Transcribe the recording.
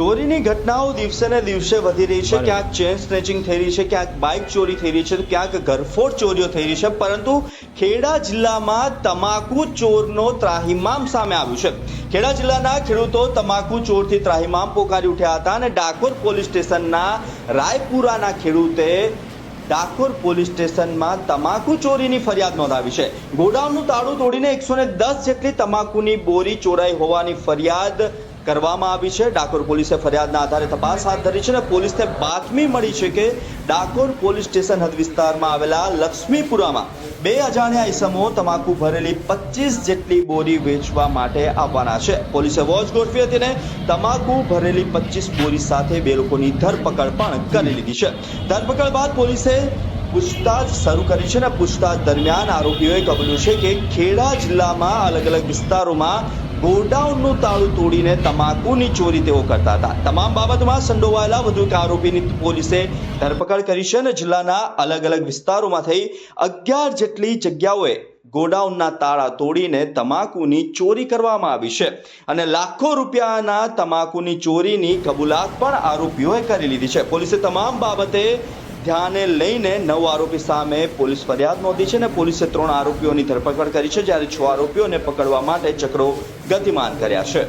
ચોરીની ઘટનાઓ દિવસે ને દિવસે વધી રહી છે। ક્યાંક ચેન સ્નેચિંગ થઈ રહી છે, ક્યાંક બાઇક ચોરી થઈ રહી છે, તો ક્યાંક ઘરફોડ ચોરીઓ થઈ રહી છે। પરંતુ ખેડા જિલ્લામાં તમાકુ ચોરનો ત્રાહિમામ સામે આવ્યું છે। ખેડા જિલ્લાના ખેડૂતો તમાકુ ચોરથી ત્રાહિમામ પોકારી ઉઠ્યા હતા અને ડાકોર પોલીસ સ્ટેશનના રાયપુરાના ખેડૂતે ડાકોર પોલીસ સ્ટેશનમાં તમાકુ ચોરીની ફરિયાદ નોંધાવી છે। ગોડાઉનનું તાળું તોડીને 110 જેટલી તમાકુની બોરી ચોરાઈ હોવાની ફરિયાદ કરવામાં આવી છે। ડાકોર પોલીસે ફરિયાદના આધારે તપાસ હાથ ધરી છે અને પોલીસને બાતમી મળી છે કે ડાકોર પોલીસ સ્ટેશન હદ વિસ્તારમાં આવેલા લક્ષ્મીપુરામાં 2 અજાણ્યા ઈસમો તમાકુ ભરેલી 25 જેટલી બોરી વેચવા માટે આવવાના છે। પોલીસે વોચ ગોઠવી હતી અને તમાકુ ભરેલી 25 બોરી સાથે 2 લોકોની ધરપકડ પણ કરી લીધી છે। ધરપકડ બાદ પોલીસે પૂછતાછ શરૂ કરી છે અને પૂછતાછ દરમિયાન આરોપીઓએ કબૂલ્યું છે કે ખેડા જિલ્લામાં અલગ અલગ વિસ્તારોમાં ગોડાઉનનું તાળું તોડીને તમાકુની ચોરી તેઓ કરતા હતા। તમામ બાબતમાં સંડોવાયેલા વધુ એક આરોપીની પોલીસે ધરપકડ કરી છે અને જિલ્લાના અલગ અલગ વિસ્તારોમાંથી 11 જેટલી જગ્યાઓએ ગોડાઉનના તાળા તોડીને તમાકુની ચોરી કરવામાં આવી છે અને લાખો રૂપિયાના તમાકુની ચોરીની કબૂલાત પણ આરોપીઓએ કરી લીધી છે। પોલીસે તમામ બાબતે ધ્યાને લઈને 9 આરોપી સામે પોલીસ ફરિયાદ નોંધી છે અને પોલીસે 3 આરોપીઓની ધરપકડ કરી છે, જ્યારે 6 આરોપીઓને પકડવા માટે ચક્રો ગતિમાન કર્યા છે।